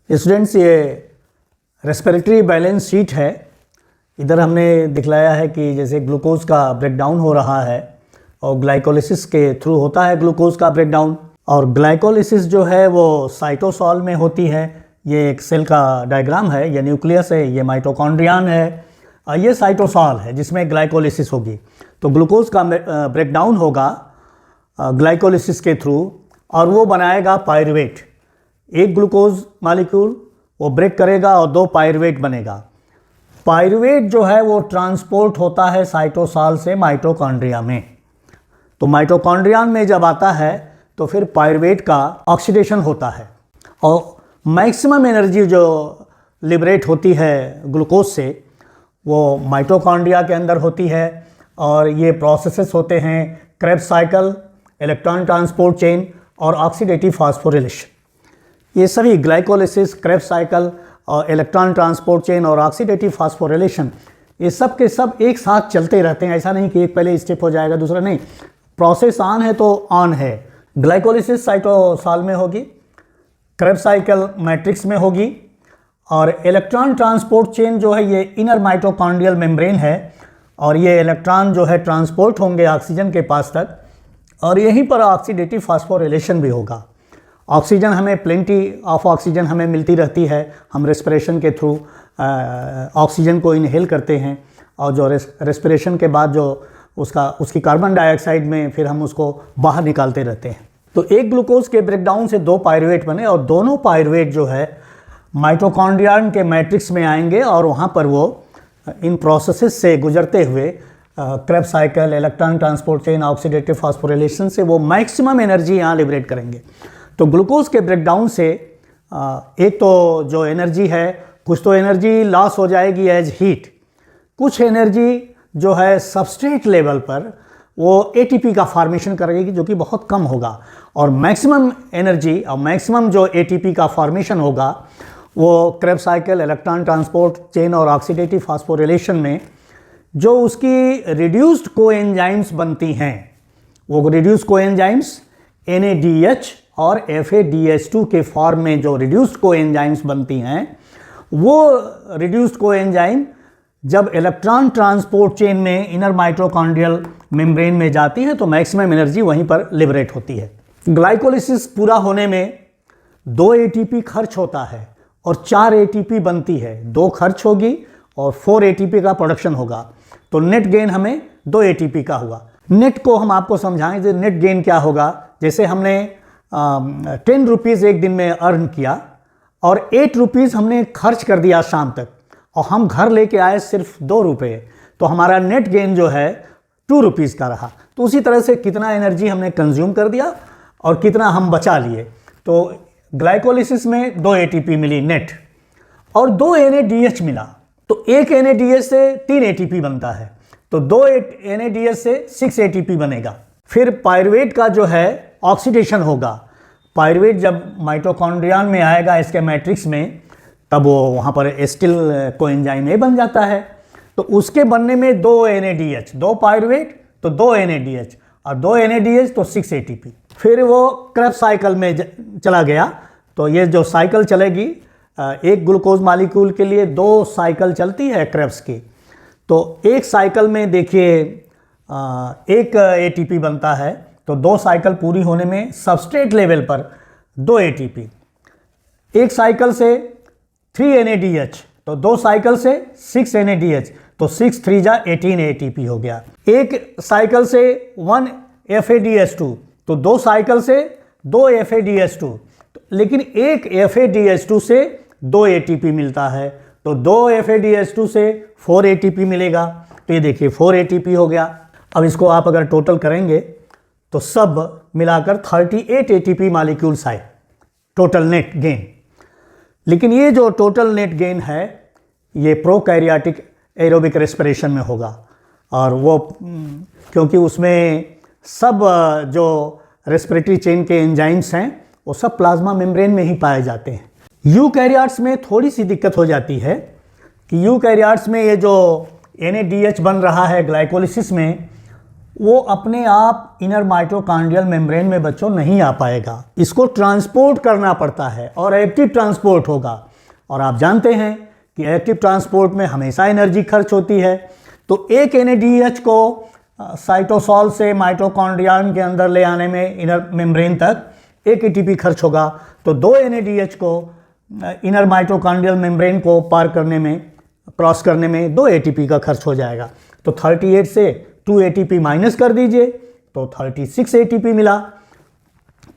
Students, ये respiratory balance sheet है। इधर हमने दिखलाया है कि जैसे ग्लूकोज का ब्रेकडाउन हो रहा है और ग्लाइकोलिसिस के थ्रू होता है ग्लूकोज का ब्रेकडाउन। और ग्लाइकोलिसिस जो है वो साइटोसॉल में होती है। ये एक सेल का डायग्राम है, ये न्यूक्लियस है, ये माइटोकॉन्ड्रियन है, ये साइटोसॉल है जिसमें ग्लाइकोलिसिस होगी। तो ग्लूकोज का ब्रेकडाउन होगा ग्लाइकोलिसिस के थ्रू और वो बनाएगा पायरुवेट। एक ग्लूकोज मॉलिक्यूल वो ब्रेक करेगा और दो पायरुवेट बनेगा। पायरुवेट जो है वो ट्रांसपोर्ट होता है साइटोसॉल से माइटोकॉन्ड्रिया में। तो माइटोकॉन्ड्रियन में जब आता है तो फिर पायरुवेट का ऑक्सीडेशन होता है और मैक्सिमम एनर्जी जो लिबरेट होती है ग्लूकोज से वो माइटोकॉन्ड्रिया के अंदर होती है। और ये प्रोसेसेस होते हैं Krebs cycle, electron transport chain और ऑक्सीडेटिव फास्फोरिलेशन। ये सभी ग्लाइकोलिसिस, क्रेब्स साइकिल और इलेक्ट्रॉन ट्रांसपोर्ट चेन और ऑक्सीडेटिव फास्फोरिलेशन ये सब के सब एक साथ चलते रहते हैं। ऐसा नहीं कि एक पहले स्टेप हो जाएगा दूसरा नहीं, प्रोसेस ऑन है तो ऑन है। ग्लाइकोलिसिस साइटोसॉल में होगी, क्रेब्स साइकिल मैट्रिक्स में होगी और इलेक्ट्रॉन ट्रांसपोर्ट चेन जो है ये इनर माइटोकॉन्ड्रियल मेम्ब्रेन है और ये इलेक्ट्रॉन जो है ट्रांसपोर्ट होंगे ऑक्सीजन के पास तक और यहीं पर ऑक्सीडेटिव फास्फोरिलेशन भी होगा। ऑक्सीजन हमें प्लेंटी ऑफ ऑक्सीजन हमें मिलती रहती है, हम रेस्पिरेशन के थ्रू ऑक्सीजन को इनहेल करते हैं और जो रेस्पिरेशन के बाद जो उसकी कार्बन डाइऑक्साइड में फिर हम उसको बाहर निकालते रहते हैं। तो एक ग्लूकोज के ब्रेकडाउन से दो पायरुवेट बने और दोनों पायरुवेट जो है माइटोकॉन्ड्रियन के मैट्रिक्स में आएंगे और वहाँ पर वो इन प्रोसेसेस से गुजरते हुए Krebs cycle, electron transport chain, oxidative phosphorylation से वो मैक्सिमम एनर्जी यहाँ लिबरेट करेंगे। तो ग्लूकोज के ब्रेकडाउन से एक तो जो एनर्जी है, कुछ तो एनर्जी लॉस हो जाएगी एज हीट, कुछ एनर्जी जो है सबस्ट्रेट लेवल पर वो एटीपी का फॉर्मेशन करेगी जो कि बहुत कम होगा और मैक्सिमम एनर्जी और मैक्सिमम जो एटीपी का फॉर्मेशन होगा वो Krebs cycle, electron transport chain और ऑक्सीडेटिव फास्फोरिलेशन में जो उसकी रिड्यूस्ड कोएंजाइम्स बनती हैं, वो रिड्यूस्ड कोएंजाइम्स NADH और FADH2 के फॉर्म में जो रिड्यूस्ड कोएंजाइम्स बनती हैं, वो रिड्यूस्ड कोएंजाइम जब इलेक्ट्रॉन ट्रांसपोर्ट चेन में इनर माइटोकॉन्ड्रियल मेम्ब्रेन में जाती है तो मैक्सिमम एनर्जी वहीं पर लिबरेट होती है। ग्लाइकोलिसिस पूरा होने में 2 ATP खर्च होता है और 4 ATP बनती है। 2 खर्च होगी और 4 ATP का प्रोडक्शन होगा। तो नेट गेन हमें 2 ATP का हुआ। नेट को हम आपको समझाएं कि नेट गेन क्या होगा। जैसे हमने 10 रुपीज़ एक दिन में अर्न किया और 8 रुपीज़ हमने खर्च कर दिया शाम तक और हम घर लेके आए सिर्फ 2 रुपये, तो हमारा नेट गेन जो है 2 रुपीज़ का रहा। तो उसी तरह से कितना एनर्जी हमने कंज्यूम कर दिया और कितना हम बचा लिए। तो ग्लाइकोलिसिस में 2 ATP मिली नेट और 2 NADH मिला। तो एक NADH से 3 ATP बनता है, तो 2 NADH से 6 ATP बनेगा। फिर पायरुवेट का जो है ऑक्सीडेशन होगा। पायरुवेट जब माइटोकॉन्ड्रियन में आएगा इसके मैट्रिक्स में, तब वो वहाँ पर एस्टिल कोएंजाइम A बन जाता है। तो उसके बनने में 2 NADH, 2 पायरुवेट तो 2 NADH और 2 NADH तो 6 ATP। फिर वो क्रेब्स साइकिल में चला गया। तो ये जो साइकिल चलेगी, एक ग्लूकोज मॉलिक्यूल के लिए 2 साइकिल चलती है क्रेब्स की। तो एक साइकिल में देखिए 1 ATP बनता है, तो 2 साइकिल पूरी होने में सबस्ट्रेट लेवल पर 2 ATP। एक साइकिल से 3 NADH, तो 2 साइकिल से 6 NADH, तो 6 3 जा 18 ATP हो गया। एक साइकिल से 1 FADH2, तो 2 साइकिल से 2 FADH2, लेकिन एक FADH2 से 2 ATP मिलता है, तो 2 FADH2 से 4 ATP मिलेगा। तो ये देखिए 4 ATP हो गया। अब इसको आप अगर टोटल करेंगे तो सब मिलाकर 38 ATP मॉलिक्यूल्स आए टोटल नेट गेन। लेकिन ये जो टोटल नेट गेन है ये प्रोकैरियोटिक एरोबिक रेस्पिरेशन में होगा और वो क्योंकि उसमें सब जो रेस्पिरेटरी चेन के एंजाइम्स हैं वो सब प्लाज्मा मेम्ब्रेन में ही पाए जाते हैं। यूकैरियोट्स में थोड़ी सी दिक्कत हो जाती है कि यूकैरियोट्स में ये जो NADH बन रहा है ग्लाइकोलिसिस में, वो अपने आप इनर माइटोकॉन्ड्रियल मेम्ब्रेन में बच्चों नहीं आ पाएगा, इसको ट्रांसपोर्ट करना पड़ता है और एक्टिव ट्रांसपोर्ट होगा। और आप जानते हैं कि एक्टिव ट्रांसपोर्ट में हमेशा एनर्जी खर्च होती है। तो एक NADH को साइटोसॉल से माइटोकॉन्ड्रियन के अंदर ले आने में इनर मेम्ब्रेन तक 1 ATP खर्च होगा, तो 2 NADH को इनर माइटोकॉन्ड्रियल मेम्ब्रेन को पार करने में, क्रॉस करने में 2 ATP का खर्च हो जाएगा। तो 38 से 2 ATP माइनस कर दीजिए तो 36 ATP मिला।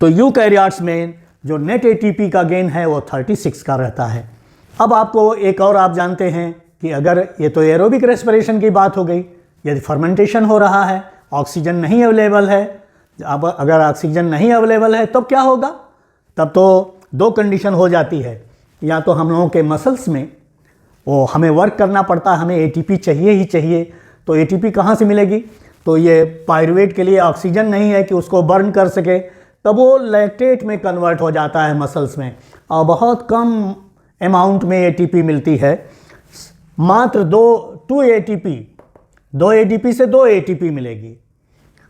तो यूकैरियोट्स में जो नेट ATP का गेन है वो 36 का रहता है। अब आपको एक और आप जानते हैं कि अगर ये तो एरोबिक रेस्पिरेशन की बात हो गई, यदि फर्मेंटेशन हो रहा है, ऑक्सीजन नहीं अवेलेबल है, अब अगर ऑक्सीजन नहीं अवेलेबल है तब क्या होगा? तब तो 2 कंडीशन हो जाती है, या तो हम लोगों के मसल्स में वो हमें वर्क करना पड़ता है, हमें ATP चाहिए ही चाहिए। तो ATP कहाँ से मिलेगी? तो ये पायरुवेट के लिए ऑक्सीजन नहीं है कि उसको बर्न कर सके, तब वो लैक्टेट में कन्वर्ट हो जाता है मसल्स में, और बहुत कम अमाउंट में ATP मिलती है, मात्र 2 ATP से 2 ATP मिलेगी।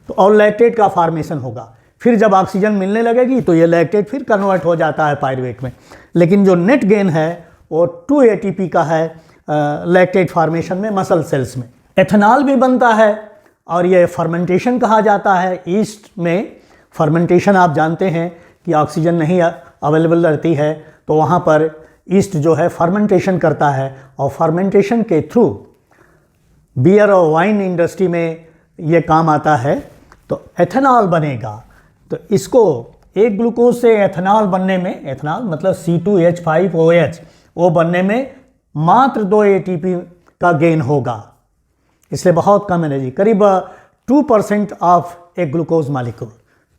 तो और लैक्टेट का फॉर्मेशन होगा। फिर जब ऑक्सीजन मिलने लगेगी तो ये लैक्टेट फिर कन्वर्ट हो जाता है पायरुवेट में। लेकिन जो नेट गेन है वो 2 ATP का है लैक्टेट फॉर्मेशन में, मसल सेल्स में। एथेनॉल भी बनता है और ये फर्मेंटेशन कहा जाता है। ईस्ट में फर्मेंटेशन आप जानते हैं कि ऑक्सीजन नहीं अवेलेबल रहती है, तो वहाँ पर ईस्ट जो है फर्मेंटेशन करता है, और फर्मेंटेशन के थ्रू बियर और वाइन इंडस्ट्री में ये काम आता है, तो एथेनॉल बनेगा। तो इसको एक ग्लूकोज से एथेनॉल बनने में, एथेनॉल मतलब C2H5OH, वो बनने में मात्र 2 ATP का गेन होगा। इसलिए बहुत कम एनर्जी, करीब 2% of A glucose molecule,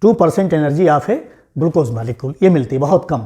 2% energy of A glucose molecule ये मिलती है, बहुत कम।